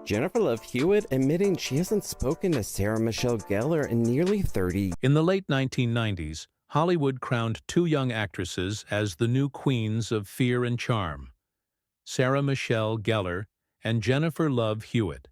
Jennifer Love Hewitt admitting she hasn't spoken to Sarah Michelle Gellar in nearly 30 years. In the late 1990s, Hollywood crowned two young actresses as the new queens of fear and charm, Sarah Michelle Gellar and Jennifer Love Hewitt.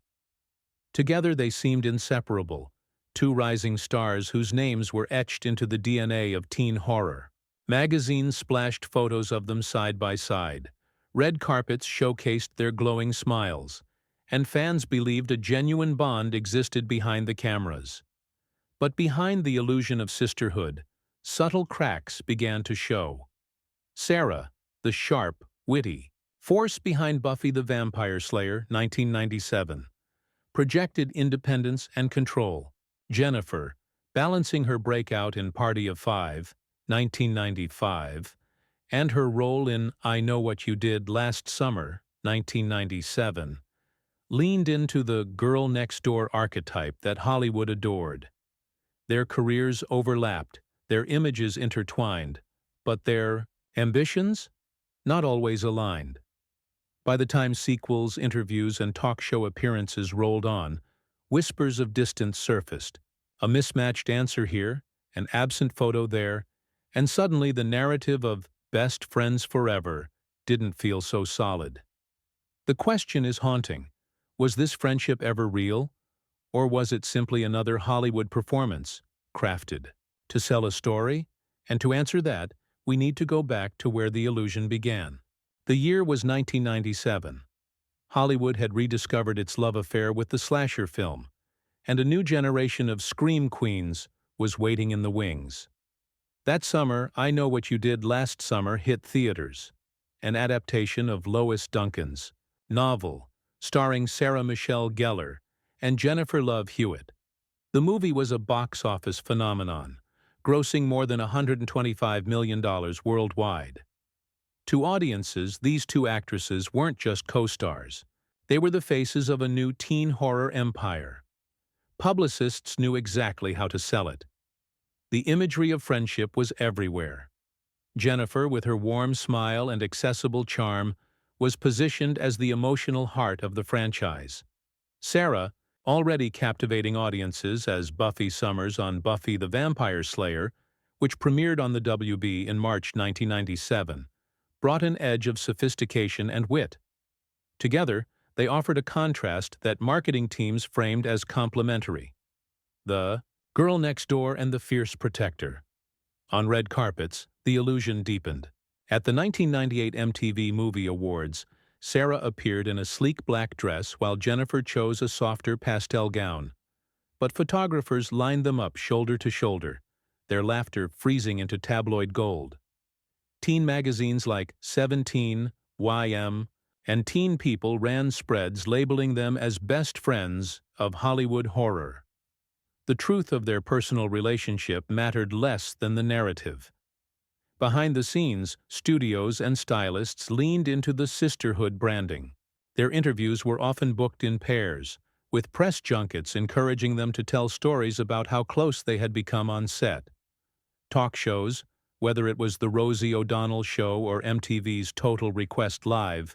Together they seemed inseparable, two rising stars whose names were etched into the DNA of teen horror. Magazines splashed photos of them side by side. Red carpets showcased their glowing smiles, and fans believed a genuine bond existed behind the cameras. But behind the illusion of sisterhood, subtle cracks began to show. Sarah, the sharp, witty force behind Buffy the Vampire Slayer, 1997, projected independence and control. Jennifer, balancing her breakout in Party of Five, 1995, and her role in I Know What You Did Last Summer, 1997, leaned into the girl-next-door archetype that Hollywood adored. Their careers overlapped, their images intertwined, but their ambitions? Not always aligned. By the time sequels, interviews, and talk show appearances rolled on, whispers of distance surfaced. A mismatched answer here, an absent photo there, and suddenly the narrative of best friends forever didn't feel so solid. The question is haunting. Was this friendship ever real? Or was it simply another Hollywood performance, crafted to sell a story? And to answer that, we need to go back to where the illusion began. The year was 1997. Hollywood had rediscovered its love affair with the slasher film, and a new generation of scream queens was waiting in the wings. That summer, I Know What You Did Last Summer hit theaters, an adaptation of Lois Duncan's novel, starring Sarah Michelle Gellar and Jennifer Love Hewitt. The movie was a box office phenomenon, grossing more than $125 million worldwide. To audiences, these two actresses weren't just co-stars. They were the faces of a new teen horror empire. Publicists knew exactly how to sell it. The imagery of friendship was everywhere. Jennifer, with her warm smile and accessible charm, was positioned as the emotional heart of the franchise. Sarah, already captivating audiences as Buffy Summers on Buffy the Vampire Slayer, which premiered on the WB in March 1997, brought an edge of sophistication and wit. Together, they offered a contrast that marketing teams framed as complementary. The girl next door and the fierce protector. On red carpets, the illusion deepened. At the 1998 MTV Movie Awards, Sarah appeared in a sleek black dress while Jennifer chose a softer pastel gown. But photographers lined them up shoulder to shoulder, their laughter freezing into tabloid gold. Teen magazines like Seventeen, YM, and Teen People ran spreads labeling them as best friends of Hollywood horror. The truth of their personal relationship mattered less than the narrative. Behind the scenes, studios and stylists leaned into the sisterhood branding. Their interviews were often booked in pairs, with press junkets encouraging them to tell stories about how close they had become on set. Talk shows, whether it was The Rosie O'Donnell Show or MTV's Total Request Live,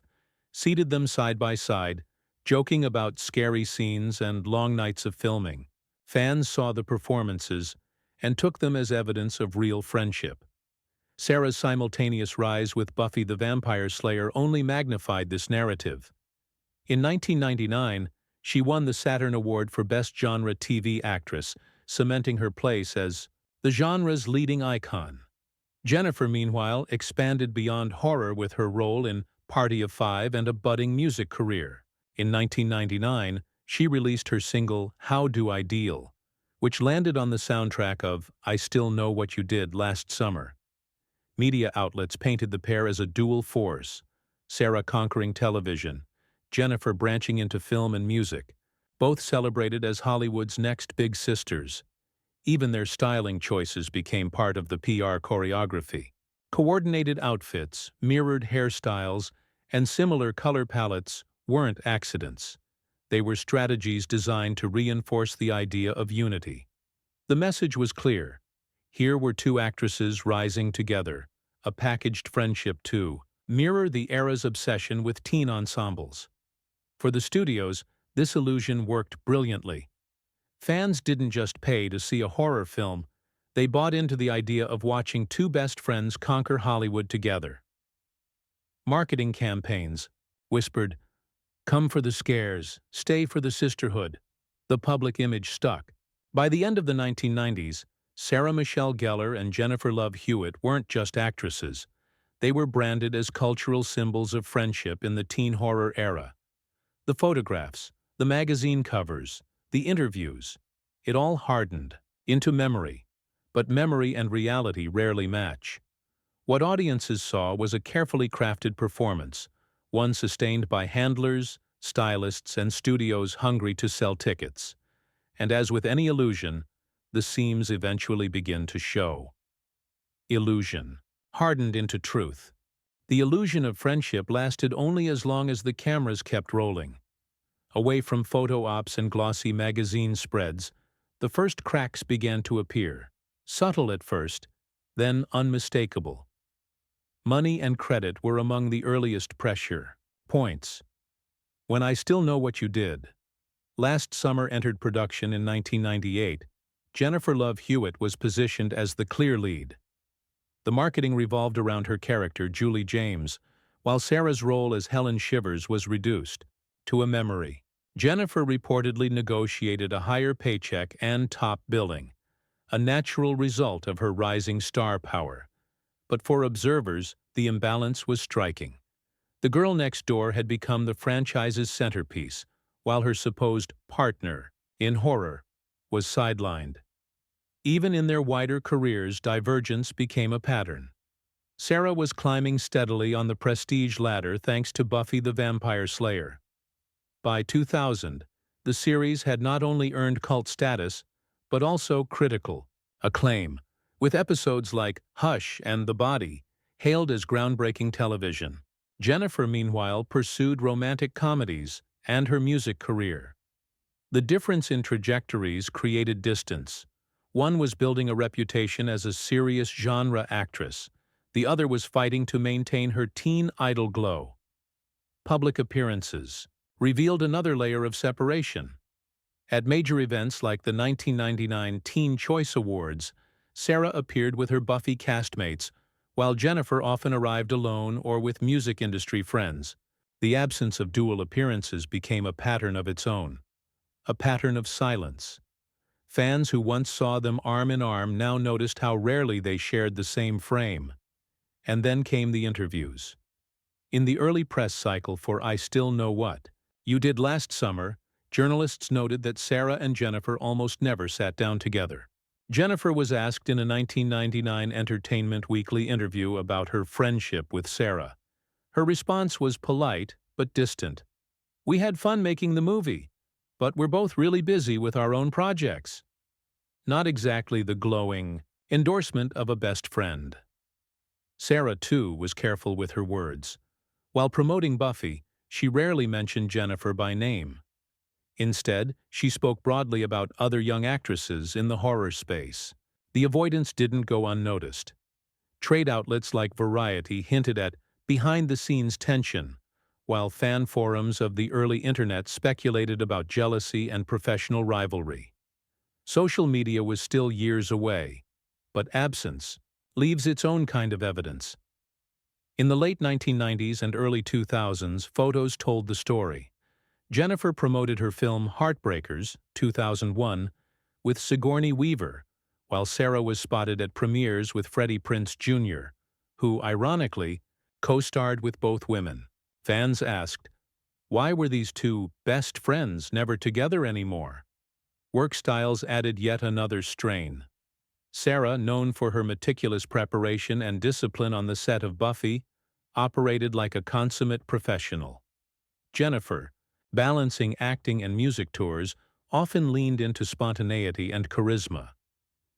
seated them side by side, joking about scary scenes and long nights of filming. Fans saw the performances and took them as evidence of real friendship. Sarah's simultaneous rise with Buffy the Vampire Slayer only magnified this narrative. In 1999, she won the Saturn Award for Best Genre TV Actress, cementing her place as the genre's leading icon. Jennifer, meanwhile, expanded beyond horror with her role in Party of Five and a budding music career. In 1999, she released her single, How Do I Deal, which landed on the soundtrack of I Still Know What You Did Last Summer. Media outlets painted the pair as a dual force, Sarah conquering television, Jennifer branching into film and music, both celebrated as Hollywood's next big sisters. Even their styling choices became part of the PR choreography. Coordinated outfits, mirrored hairstyles, and similar color palettes weren't accidents. They were strategies designed to reinforce the idea of unity. The message was clear. Here were two actresses rising together, a packaged friendship to mirror the era's obsession with teen ensembles. For the studios, This illusion worked brilliantly. Fans didn't just pay to see a horror film, they bought into the idea of watching two best friends conquer Hollywood together. Marketing campaigns whispered, "Come for the scares, stay for the sisterhood." The public image stuck. By the end of the 1990s, Sarah Michelle Gellar and Jennifer Love Hewitt weren't just actresses. They were branded as cultural symbols of friendship in the teen horror era. The photographs, the magazine covers, the interviews, it all hardened into memory. But memory and reality rarely match. What audiences saw was a carefully crafted performance, one sustained by handlers, stylists, and studios hungry to sell tickets. And as with any illusion, the seams eventually begin to show. Illusion, hardened into truth. The illusion of friendship lasted only as long as the cameras kept rolling. Away from photo ops and glossy magazine spreads, the first cracks began to appear, subtle at first, then unmistakable. Money and credit were among the earliest pressure points. When I Still Know What You Did last summer entered production in 1998, Jennifer Love Hewitt was positioned as the clear lead. The marketing revolved around her character, Julie James, while Sarah's role as Helen Shivers was reduced to a memory. Jennifer reportedly negotiated a higher paycheck and top billing, a natural result of her rising star power. But for observers, the imbalance was striking. The girl next door had become the franchise's centerpiece, while her supposed partner in horror was sidelined. Even in their wider careers, divergence became a pattern. Sarah was climbing steadily on the prestige ladder thanks to Buffy the Vampire Slayer. By 2000, the series had not only earned cult status, but also critical acclaim, with episodes like Hush and The Body hailed as groundbreaking television. Jennifer, meanwhile, pursued romantic comedies and her music career. The difference in trajectories created distance. One was building a reputation as a serious genre actress. The other was fighting to maintain her teen idol glow. Public appearances revealed another layer of separation. At major events like the 1999 Teen Choice Awards, Sarah appeared with her Buffy castmates, while Jennifer often arrived alone or with music industry friends. The absence of dual appearances became a pattern of its own, a pattern of silence. Fans who once saw them arm in arm now noticed how rarely they shared the same frame. And then came the interviews. In the early press cycle for I Still Know What You Did last summer, journalists noted that Sarah and Jennifer almost never sat down together. Jennifer was asked in a 1999 Entertainment Weekly interview about her friendship with Sarah. Her response was polite but distant. "We had fun making the movie, but we're both really busy with our own projects." Not exactly the glowing endorsement of a best friend. Sarah, too, was careful with her words. While promoting Buffy, she rarely mentioned Jennifer by name. Instead, she spoke broadly about other young actresses in the horror space. The avoidance didn't go unnoticed. Trade outlets like Variety hinted at behind-the-scenes tension, while fan forums of the early internet speculated about jealousy and professional rivalry. Social media was still years away, but absence leaves its own kind of evidence. In the late 1990s and early 2000s, photos told the story. Jennifer promoted her film Heartbreakers, 2001, with Sigourney Weaver, while Sarah was spotted at premieres with Freddie Prinze Jr., who, ironically, co-starred with both women. Fans asked, why were these two best friends never together anymore? Work styles added yet another strain. Sarah, known for her meticulous preparation and discipline on the set of Buffy, operated like a consummate professional. Jennifer, balancing acting and music tours, often leaned into spontaneity and charisma.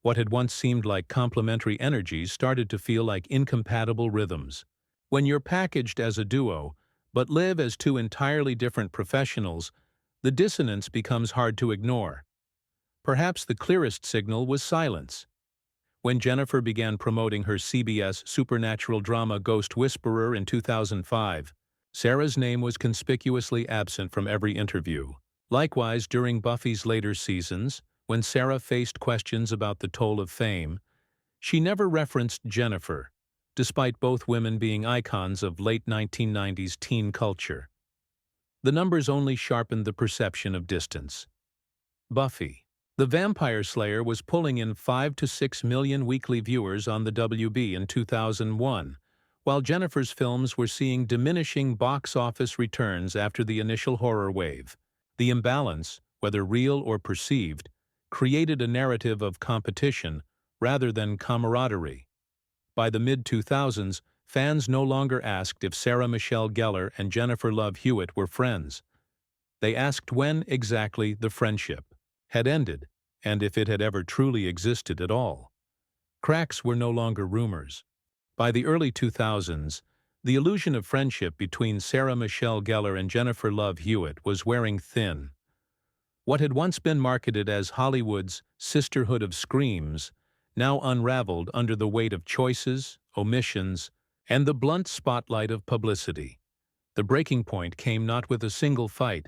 What had once seemed like complementary energies started to feel like incompatible rhythms. When you're packaged as a duo, but live as two entirely different professionals, the dissonance becomes hard to ignore. Perhaps the clearest signal was silence. When Jennifer began promoting her CBS supernatural drama Ghost Whisperer in 2005, Sarah's name was conspicuously absent from every interview. Likewise, during Buffy's later seasons, when Sarah faced questions about the toll of fame, she never referenced Jennifer, despite both women being icons of late 1990s teen culture. The numbers only sharpened the perception of distance. Buffy, the Vampire Slayer, was pulling in 5 to 6 million weekly viewers on the WB in 2001, while Jennifer's films were seeing diminishing box office returns after the initial horror wave. The imbalance, whether real or perceived, created a narrative of competition rather than camaraderie. By the mid-2000s, fans no longer asked if Sarah Michelle Gellar and Jennifer Love Hewitt were friends. They asked when exactly the friendship had ended, and if it had ever truly existed at all. Cracks were no longer rumors. By the early 2000s, the illusion of friendship between Sarah Michelle Gellar and Jennifer Love Hewitt was wearing thin. What had once been marketed as Hollywood's sisterhood of screams now unraveled under the weight of choices, omissions, and the blunt spotlight of publicity. The breaking point came not with a single fight,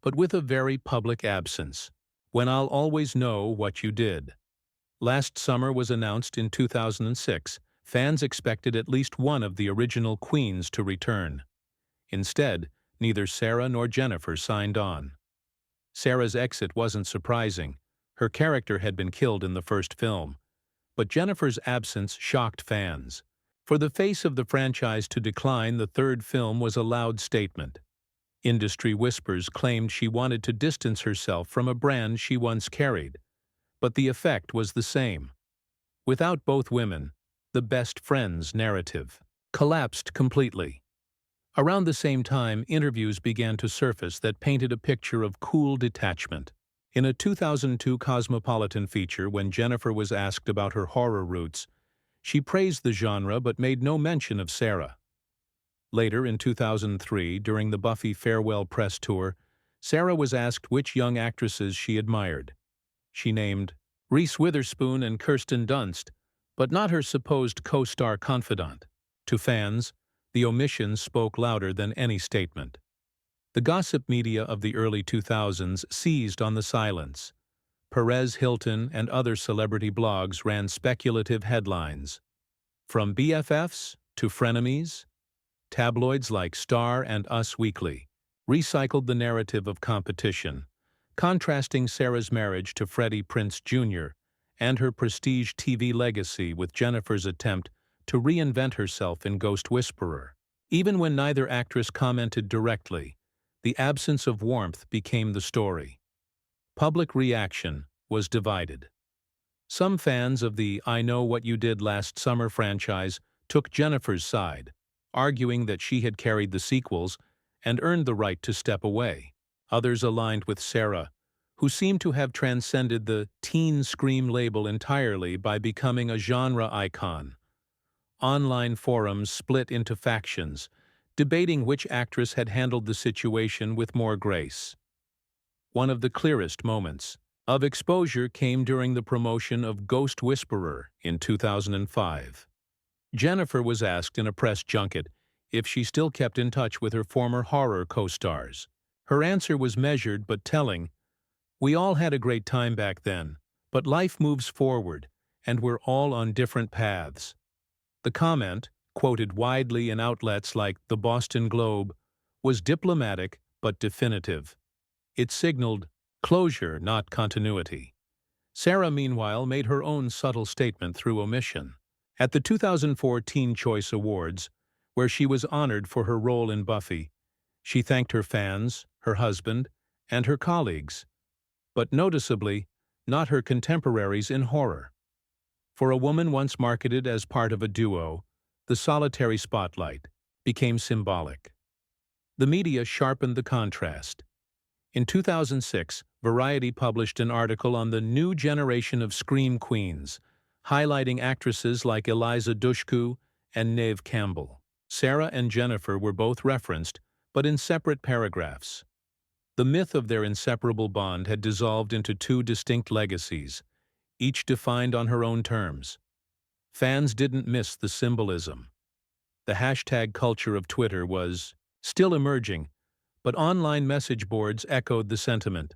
but with a very public absence. When I'll Always Know What You Did. Last summer was announced in 2006, fans expected at least one of the original queens to return. Instead, neither Sarah nor Jennifer signed on. Sarah's exit wasn't surprising. Her character had been killed in the first film. But Jennifer's absence shocked fans. For the face of the franchise to decline the third film was a loud statement. Industry whispers claimed she wanted to distance herself from a brand she once carried. But the effect was the same. Without both women, the best friends narrative collapsed completely. Around the same time, interviews began to surface that painted a picture of cool detachment. In a 2002 Cosmopolitan feature, when Jennifer was asked about her horror roots, she praised the genre but made no mention of Sarah. Later, in 2003, during the Buffy farewell press tour, Sarah was asked which young actresses she admired. She named Reese Witherspoon and Kirsten Dunst, but not her supposed co-star confidant. To fans, the omission spoke louder than any statement. The gossip media of the early 2000s seized on the silence. Perez Hilton and other celebrity blogs ran speculative headlines. From BFFs to frenemies, tabloids like Star and Us Weekly recycled the narrative of competition, contrasting Sarah's marriage to Freddie Prinze Jr. and her prestige TV legacy with Jennifer's attempt to reinvent herself in Ghost Whisperer. Even when neither actress commented directly, the absence of warmth became the story. Public reaction was divided. Some fans of the I Know What You Did Last Summer franchise took Jennifer's side, arguing that she had carried the sequels and earned the right to step away. Others aligned with Sarah, who seemed to have transcended the teen scream label entirely by becoming a genre icon. Online forums split into factions, debating which actress had handled the situation with more grace. One of the clearest moments of exposure came during the promotion of Ghost Whisperer in 2005. Jennifer was asked in a press junket if she still kept in touch with her former horror co-stars. Her answer was measured but telling. "We all had a great time back then, but life moves forward, and we're all on different paths." The comment, quoted widely in outlets like the Boston Globe, was diplomatic but definitive. It signaled closure, not continuity. Sarah, meanwhile, made her own subtle statement through omission. At the 2004 Teen Choice Awards, where she was honored for her role in Buffy, she thanked her fans, her husband, and her colleagues, but noticeably, not her contemporaries in horror. For a woman once marketed as part of a duo, the solitary spotlight became symbolic. The media sharpened the contrast. In 2006, Variety published an article on the new generation of scream queens, highlighting actresses like Eliza Dushku and Neve Campbell. Sarah and Jennifer were both referenced, but in separate paragraphs. The myth of their inseparable bond had dissolved into two distinct legacies, each defined on her own terms. Fans didn't miss the symbolism. The hashtag culture of Twitter was still emerging, But online message boards echoed the sentiment.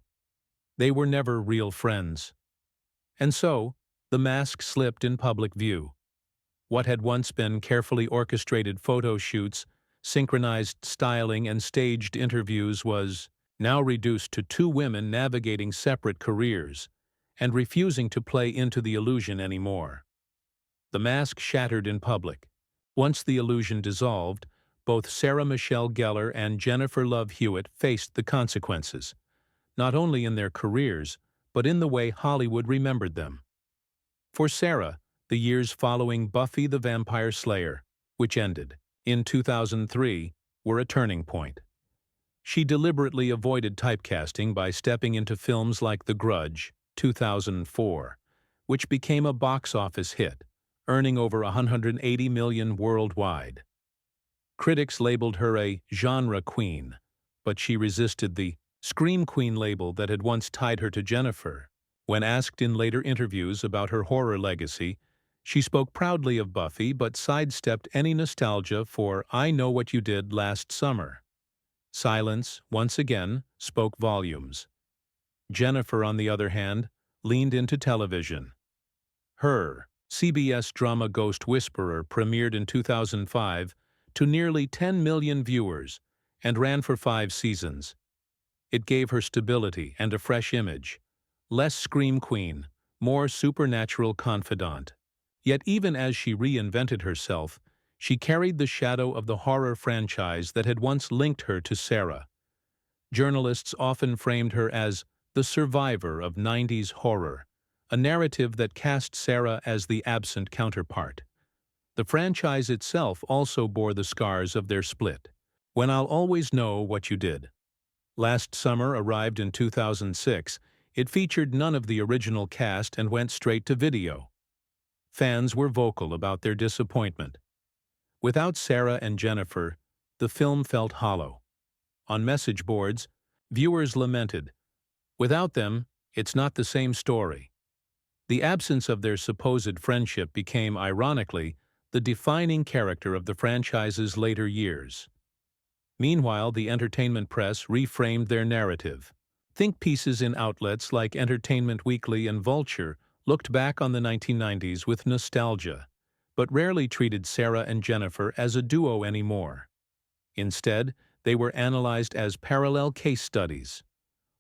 They were never real friends. And so, the mask slipped in public view. What had once been carefully orchestrated photo shoots, synchronized styling, and staged interviews was now reduced to two women navigating separate careers and refusing to play into the illusion anymore. The mask shattered in public. Once the illusion dissolved, both Sarah Michelle Gellar and Jennifer Love Hewitt faced the consequences, not only in their careers, but in the way Hollywood remembered them. For Sarah, the years following Buffy the Vampire Slayer, which ended in 2003, were a turning point. She deliberately avoided typecasting by stepping into films like The Grudge, 2004, which became a box office hit, earning over $180 million worldwide. Critics labeled her a genre queen, but she resisted the scream queen label that had once tied her to Jennifer. When asked in later interviews about her horror legacy, she spoke proudly of Buffy but sidestepped any nostalgia for I Know What You Did Last Summer. Silence, once again, spoke volumes. Jennifer, on the other hand, leaned into television. Her CBS drama Ghost Whisperer premiered in 2005 to nearly 10 million viewers and ran for 5 seasons. It gave her stability and a fresh image. Less scream queen, more supernatural confidant. Yet even as she reinvented herself, she carried the shadow of the horror franchise that had once linked her to Sarah. Journalists often framed her as the survivor of 90s horror, a narrative that cast Sarah as the absent counterpart. The franchise itself also bore the scars of their split. When I'll Always Know What You Did. Last Summer arrived in 2006, it featured none of the original cast and went straight to video. Fans were vocal about their disappointment. Without Sarah and Jennifer, the film felt hollow. On message boards, viewers lamented, "Without them, it's not the same story." The absence of their supposed friendship became, ironically, the defining character of the franchise's later years. Meanwhile, the entertainment press reframed their narrative. Think pieces in outlets like Entertainment Weekly and Vulture looked back on the 1990s with nostalgia, but rarely treated Sarah and Jennifer as a duo anymore. Instead, they were analyzed as parallel case studies.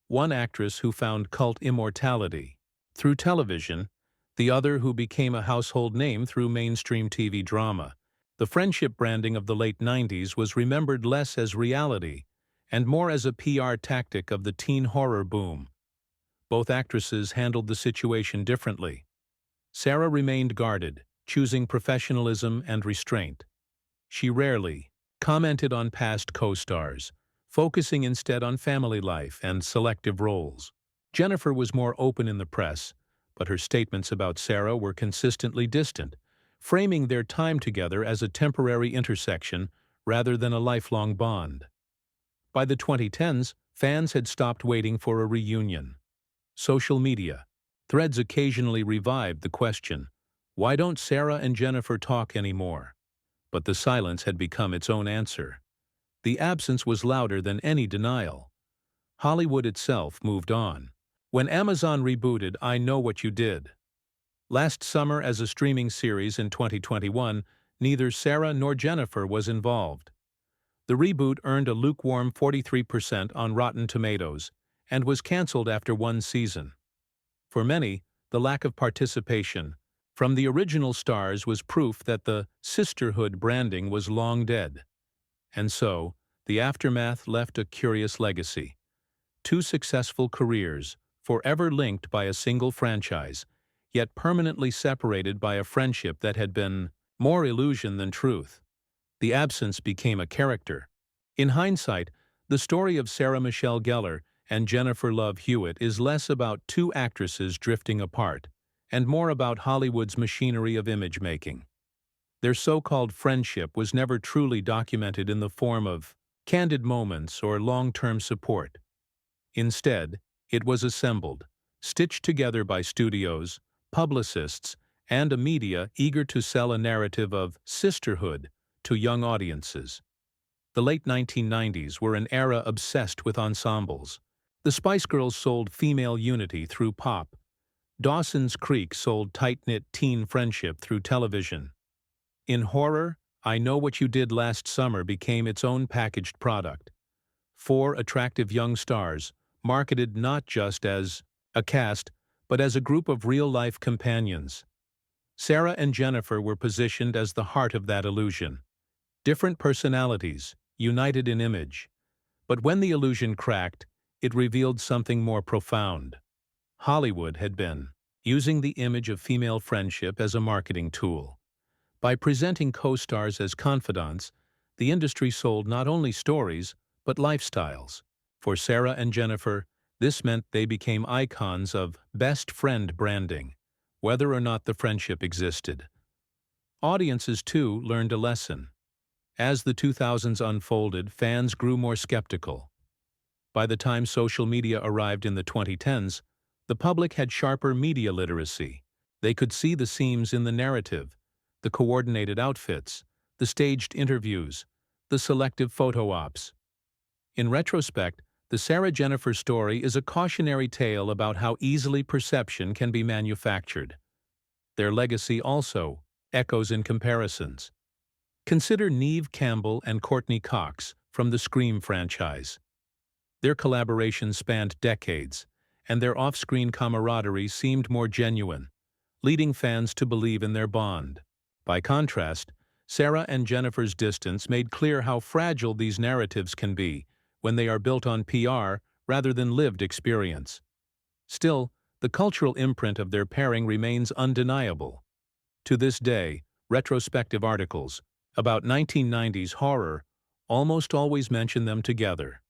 One actress who found cult immortality through television, the other who became a household name through mainstream TV drama. The friendship branding of the late 90s was remembered less as reality and more as a PR tactic of the teen horror boom. Both actresses handled the situation differently. Sarah remained guarded, choosing professionalism and restraint. She rarely commented on past co-stars, focusing instead on family life and selective roles. Jennifer was more open in the press, but her statements about Sarah were consistently distant, framing their time together as a temporary intersection rather than a lifelong bond. By the 2010s, fans had stopped waiting for a reunion. Social media threads occasionally revived the question, why don't Sarah and Jennifer talk anymore? But the silence had become its own answer. The absence was louder than any denial. Hollywood itself moved on. When Amazon rebooted I Know What You Did last summer as a streaming series in 2021, neither Sarah nor Jennifer was involved. The reboot earned a lukewarm 43% on Rotten Tomatoes and was canceled after 1 season. For many, the lack of participation from the original stars was proof that the sisterhood branding was long dead. And so, the aftermath left a curious legacy. 2 successful careers, forever linked by a single franchise, yet permanently separated by a friendship that had been more illusion than truth. The absence became a character. In hindsight, the story of Sarah Michelle Gellar and Jennifer Love Hewitt is less about 2 actresses drifting apart, and more about Hollywood's machinery of image-making. Their so-called friendship was never truly documented in the form of candid moments or long-term support. Instead, it was assembled, stitched together by studios, publicists, and a media eager to sell a narrative of sisterhood to young audiences. The late 1990s were an era obsessed with ensembles. The Spice Girls sold female unity through pop. Dawson's Creek sold tight-knit teen friendship through television. In horror, I Know What You Did Last Summer became its own packaged product. Four attractive young stars, marketed not just as a cast, but as a group of real-life companions. Sarah and Jennifer were positioned as the heart of that illusion. Different personalities, united in image. But when the illusion cracked, it revealed something more profound. Hollywood had been using the image of female friendship as a marketing tool. By presenting co-stars as confidants, the industry sold not only stories, but lifestyles. For Sarah and Jennifer, this meant they became icons of best friend branding, whether or not the friendship existed. Audiences, too, learned a lesson. As the 2000s unfolded, fans grew more skeptical. By the time social media arrived in the 2010s, the public had sharper media literacy. They could see the seams in the narrative, the coordinated outfits, the staged interviews, the selective photo ops. In retrospect, the Sarah-Jennifer story is a cautionary tale about how easily perception can be manufactured. Their legacy also echoes in comparisons. Consider Neve Campbell and Courtney Cox from the Scream franchise. Their collaboration spanned decades, and their off-screen camaraderie seemed more genuine, leading fans to believe in their bond. By contrast, Sarah and Jennifer's distance made clear how fragile these narratives can be when they are built on PR rather than lived experience. Still, the cultural imprint of their pairing remains undeniable. To this day, retrospective articles about 1990s horror almost always mention them together.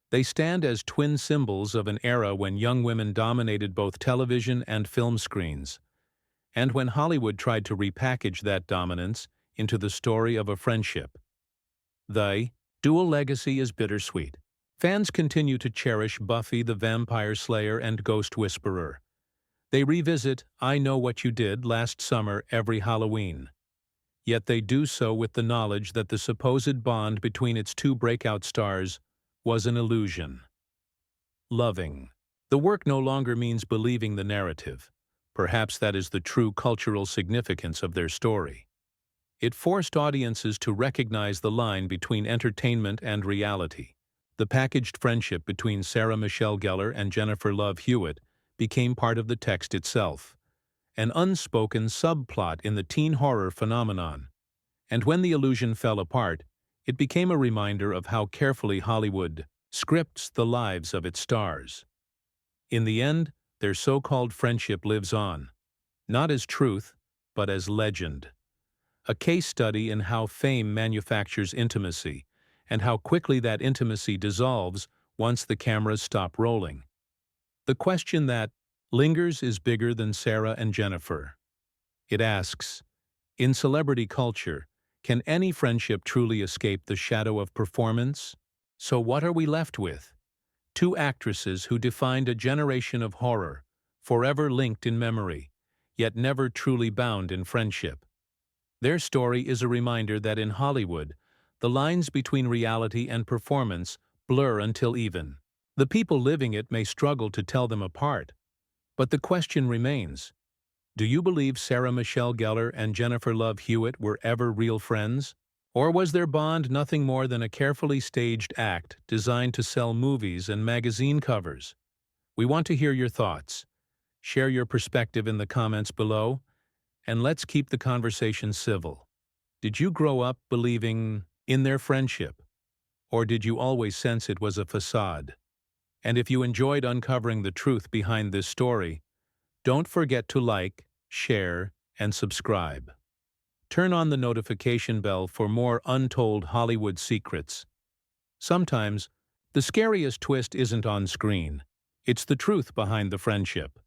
They stand as twin symbols of an era when young women dominated both television and film screens, and when Hollywood tried to repackage that dominance into the story of a friendship. The dual legacy is bittersweet. Fans continue to cherish Buffy the Vampire Slayer and Ghost Whisperer. They revisit I Know What You Did Last Summer every Halloween. Yet they do so with the knowledge that the supposed bond between its two breakout stars was an illusion. Loving. The work no longer means believing the narrative. Perhaps that is the true cultural significance of their story. It forced audiences to recognize the line between entertainment and reality. The packaged friendship between Sarah Michelle Gellar and Jennifer Love Hewitt became part of the text itself, an unspoken subplot in the teen horror phenomenon. And when the illusion fell apart, it became a reminder of how carefully Hollywood scripts the lives of its stars. In the end, their so-called friendship lives on, not as truth, but as legend. A case study in how fame manufactures intimacy, and how quickly that intimacy dissolves once the cameras stop rolling. The question that lingers is bigger than Sarah and Jennifer. It asks, in celebrity culture, can any friendship truly escape the shadow of performance? So what are we left with? Two actresses who defined a generation of horror, forever linked in memory, yet never truly bound in friendship. Their story is a reminder that in Hollywood, the lines between reality and performance blur until even. The people living it may struggle to tell them apart. But the question remains, do you believe Sarah Michelle Gellar and Jennifer Love Hewitt were ever real friends? Or was their bond nothing more than a carefully staged act designed to sell movies and magazine covers? We want to hear your thoughts. Share your perspective in the comments below, and let's keep the conversation civil. Did you grow up believing in their friendship? Or did you always sense it was a facade? And if you enjoyed uncovering the truth behind this story, don't forget to like, share, and subscribe. Turn on the notification bell for more untold Hollywood secrets. Sometimes, the scariest twist isn't on screen. It's the truth behind the friendship.